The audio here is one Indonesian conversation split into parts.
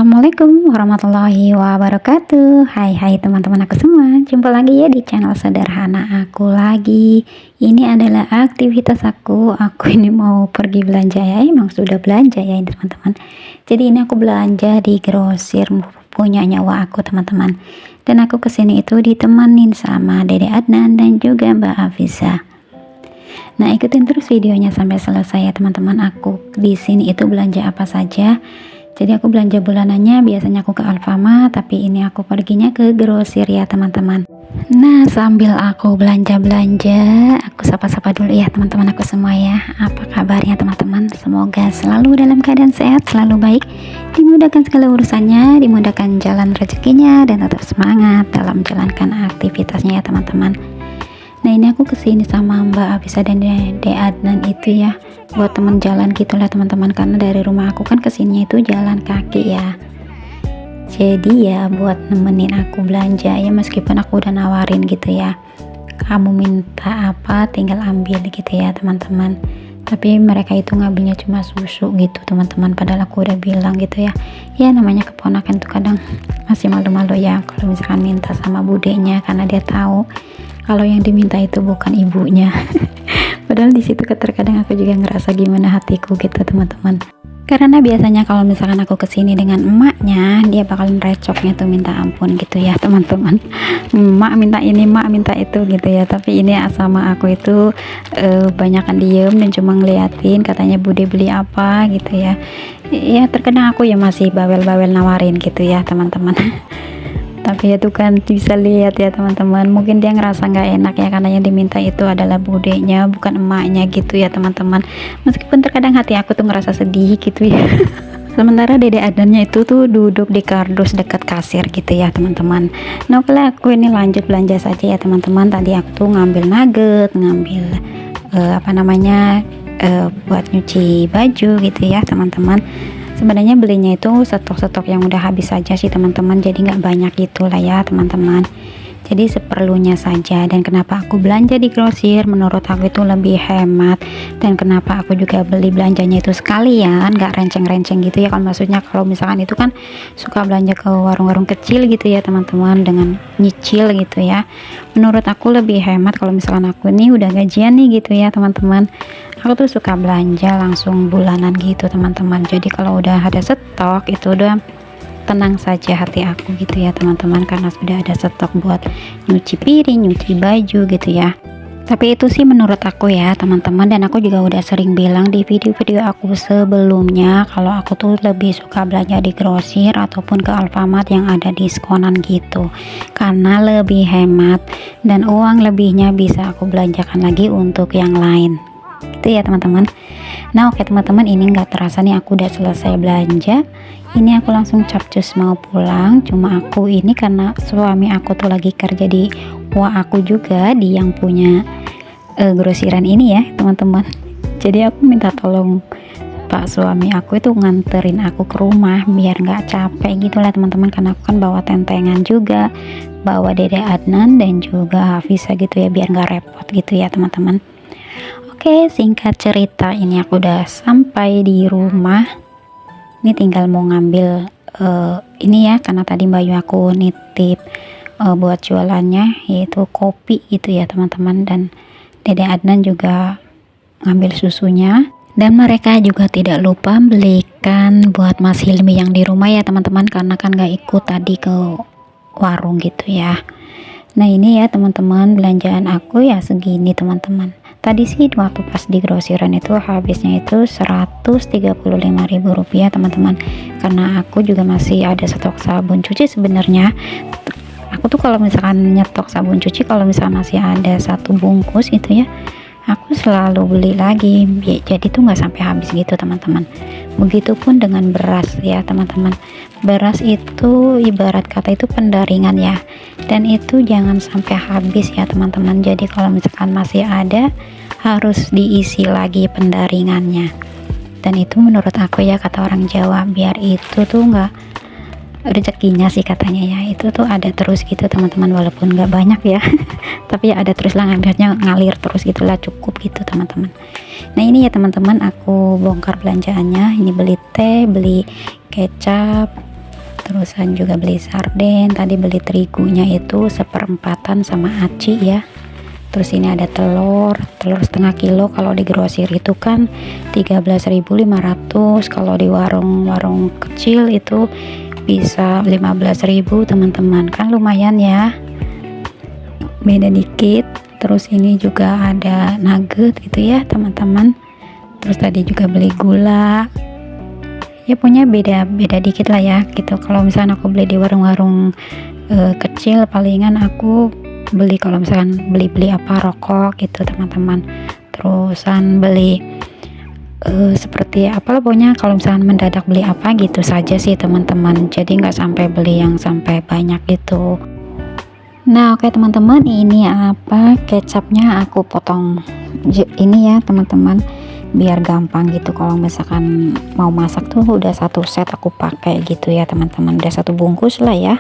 Assalamualaikum warahmatullahi wabarakatuh. Hai teman-teman aku semua, jumpa lagi ya di channel sederhana aku lagi. Ini adalah aktivitas aku ini mau pergi belanja ya. Emang sudah belanja ya teman-teman. Jadi ini aku belanja di grosir punya nyawa aku teman-teman. Dan aku kesini itu ditemanin sama Dede Adnan dan juga Mbak Afisa. Nah, ikutin terus videonya sampai selesai ya teman-teman. Aku di sini itu belanja apa saja. Jadi aku belanja bulanannya biasanya aku ke Alfamart, tapi ini aku perginya ke grosir ya teman-teman. Nah, sambil aku belanja-belanja, aku sapa-sapa dulu ya teman-teman aku semua ya. Apa kabarnya teman-teman? Semoga selalu dalam keadaan sehat, selalu baik, dimudahkan segala urusannya, dimudahkan jalan rezekinya, dan tetap semangat dalam menjalankan aktivitasnya ya teman-teman. Nah, ini aku kesini sama Mbak Afisa dan Dede Adnan itu ya, buat temen jalan gitulah teman-teman, karena dari rumah aku kan kesini itu jalan kaki ya. Jadi ya buat nemenin aku belanja ya, meskipun aku udah nawarin gitu ya, kamu minta apa tinggal ambil gitu ya teman-teman. Tapi mereka itu ngambilnya cuma susu gitu teman-teman, padahal aku udah bilang gitu ya. Ya namanya keponakan tuh kadang masih malu-malu ya kalau misalkan minta sama budenya, karena dia tahu kalau yang diminta itu bukan ibunya. Padahal di situ terkadang aku juga ngerasa gimana hatiku gitu teman-teman. Karena biasanya kalau misalkan aku kesini dengan emaknya, dia bakalan recoknya tuh minta ampun gitu ya teman-teman. Emak minta ini, emak minta itu gitu ya. Tapi ini sama aku itu banyakan diem dan cuma ngeliatin, katanya bude beli apa gitu ya. Ya terkadang aku ya masih bawel-bawel nawarin gitu ya teman-teman. Tapi itu kan bisa lihat ya teman-teman, mungkin dia ngerasa nggak enak ya karena yang diminta itu adalah budenya bukan emaknya gitu ya teman-teman. Meskipun terkadang hati aku tuh ngerasa sedih gitu ya. Sementara Dede Adnannya itu tuh duduk di kardus dekat kasir gitu ya teman-teman. Nah oke lah, aku ini lanjut belanja saja ya teman-teman. Tadi aku tuh ngambil nugget, ngambil buat nyuci baju gitu ya teman-teman. Sebenarnya belinya itu stok-stok yang udah habis saja sih teman-teman, jadi nggak banyak gitulah ya teman-teman, jadi seperlunya saja. Dan kenapa aku belanja di grosir, menurut aku itu lebih hemat. Dan kenapa aku juga beli belanjanya itu sekalian, nggak renceng-renceng gitu ya. Kalau maksudnya kalau misalkan itu kan suka belanja ke warung-warung kecil gitu ya teman-teman, dengan nyicil gitu ya. Menurut aku lebih hemat kalau misalkan aku ini udah gajian nih gitu ya teman-teman. Aku tuh suka belanja langsung bulanan gitu teman-teman, jadi kalau udah ada stok itu udah tenang saja hati aku gitu ya teman-teman, karena sudah ada stok buat nyuci piring, nyuci baju gitu ya. Tapi itu sih menurut aku ya teman-teman, dan aku juga udah sering bilang di video-video aku sebelumnya kalau aku tuh lebih suka belanja di grosir ataupun ke Alfamart yang ada diskonan gitu, karena lebih hemat dan uang lebihnya bisa aku belanjakan lagi untuk yang lain gitu ya teman-teman. Nah oke teman-teman, ini nggak terasa nih aku udah selesai belanja. Ini aku langsung capcus mau pulang. Cuma aku ini karena suami aku tuh lagi kerja di aku juga di yang punya grosiran ini ya teman-teman. Jadi aku minta tolong Pak suami aku itu nganterin aku ke rumah biar nggak capek gitu lah teman-teman, karena aku kan bawa tentengan juga, bawa Dede Adnan dan juga Hafisa gitu ya, biar nggak repot gitu ya teman-teman. Oke, singkat cerita ini aku udah sampai di rumah. Ini tinggal mau ngambil ini ya, karena tadi Mbak Yu aku nitip buat jualannya yaitu kopi gitu ya teman-teman, dan Dede Adnan juga ngambil susunya. Dan mereka juga tidak lupa belikan buat Mas Hilmi yang di rumah ya teman-teman, karena kan gak ikut tadi ke warung gitu ya. Nah ini ya teman-teman, belanjaan aku ya segini teman-teman. Tadi sih waktu pas di grosiran itu habisnya itu Rp135.000 teman-teman, karena aku juga masih ada stok sabun cuci. Sebenarnya aku tuh kalau misalkan nyetok sabun cuci, kalau misalkan masih ada 1 bungkus itu ya, aku selalu beli lagi, jadi tuh nggak sampai habis gitu teman-teman. Begitupun dengan beras ya teman-teman, beras itu ibarat kata itu pendaringan ya, dan itu jangan sampai habis ya teman-teman. Jadi kalau misalkan masih ada, harus diisi lagi pendaringannya. Dan itu menurut aku ya, kata orang Jawa, biar itu tuh nggak rezekinya sih katanya ya, itu tuh ada terus gitu teman-teman, walaupun nggak banyak ya. Tapi ya ada terus lah, biasanya ngalir terus gitulah, cukup gitu teman-teman. Nah ini ya teman-teman, aku bongkar belanjaannya. Ini beli teh, beli kecap, terusan juga beli sarden, tadi beli terigunya itu seperempatan sama aci ya. Terus ini ada telur setengah kilo, kalau di grosir itu kan 13.500, kalau di warung-warung kecil itu bisa 15.000 teman-teman, kan lumayan ya, beda dikit. Terus ini juga ada nugget gitu ya teman-teman. Terus tadi juga beli gula ya, punya beda dikit lah ya gitu. Kalau misalnya aku beli di warung-warung kecil, palingan aku beli kalau misalkan beli apa rokok gitu teman-teman. Terusan beli seperti apalah pokoknya, kalau misalkan mendadak beli apa gitu saja sih teman-teman, jadi nggak sampai beli yang sampai banyak gitu. Nah oke teman-teman, ini apa, kecapnya aku potong ini ya teman-teman, biar gampang gitu. Kalau misalkan mau masak tuh udah satu set aku pakai gitu ya teman-teman, udah satu bungkus lah ya,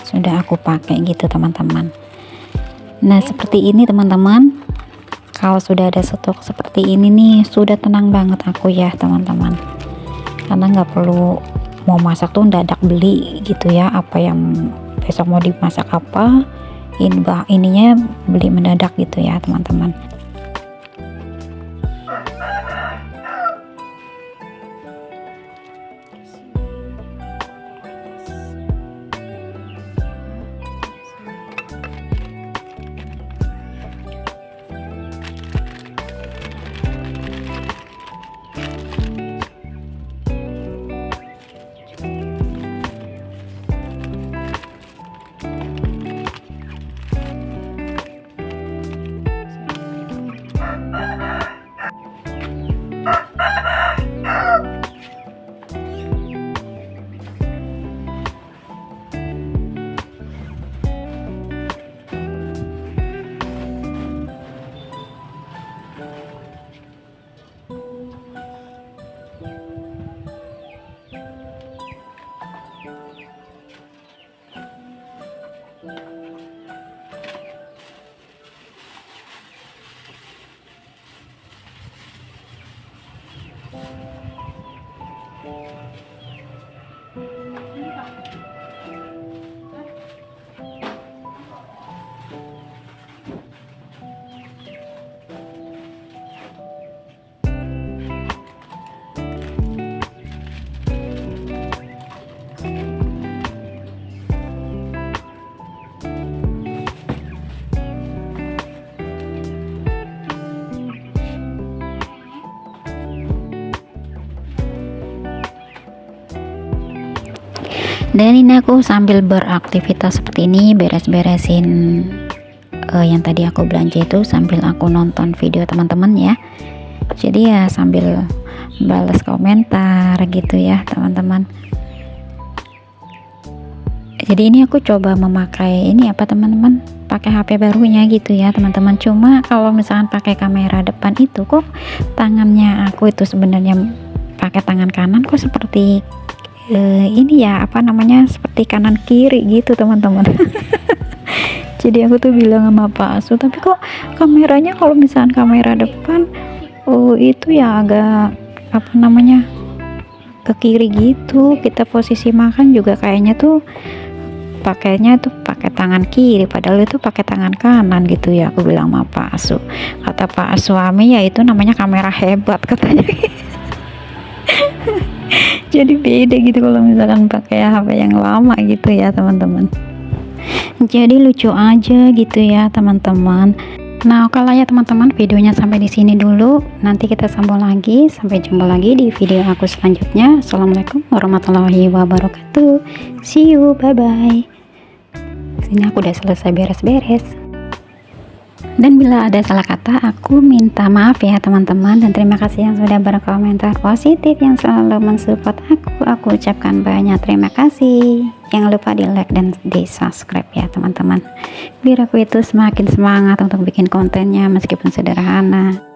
sudah aku pakai gitu teman-teman. Nah seperti ini teman-teman, kalau sudah ada stok seperti ini nih, sudah tenang banget aku ya teman-teman, karena nggak perlu mau masak tuh dadak beli gitu ya, apa yang besok mau dimasak apa, ininya beli mendadak gitu ya teman-teman. Dan ini aku sambil beraktivitas seperti ini, beres-beresin yang tadi aku belanja itu, sambil aku nonton video teman-teman ya. Jadi ya sambil balas komentar gitu ya teman-teman. Jadi ini aku coba memakai ini apa teman-teman, pakai HP barunya gitu ya teman-teman. Cuma kalau misalkan pakai kamera depan itu kok tangannya aku itu sebenarnya pakai tangan kanan kok seperti ini ya apa namanya, seperti kanan kiri gitu teman-teman. Jadi aku tuh bilang sama Pak Asu, tapi kok kameranya kalau misalkan kamera depan itu ya agak apa namanya ke kiri gitu, kita posisi makan juga kayaknya tuh pakainya tuh pakai tangan kiri, padahal itu pakai tangan kanan gitu ya, aku bilang sama Pak Asu. Kata Pak Suami ya itu namanya kamera hebat katanya. Jadi beda gitu kalau misalkan pakai HP yang lama gitu ya teman-teman. Jadi lucu aja gitu ya teman-teman. Nah oke lah ya teman-teman, videonya sampai di sini dulu. Nanti kita sambung lagi, sampai jumpa lagi di video aku selanjutnya. Assalamualaikum warahmatullahi wabarakatuh. See you, bye bye. Sini aku udah selesai beres-beres. Dan bila ada salah kata, aku minta maaf ya teman-teman. Dan terima kasih yang sudah berkomentar positif, yang selalu mensupport aku ucapkan banyak terima kasih. Jangan lupa di like dan di subscribe ya teman-teman, biar aku itu semakin semangat untuk bikin kontennya meskipun sederhana.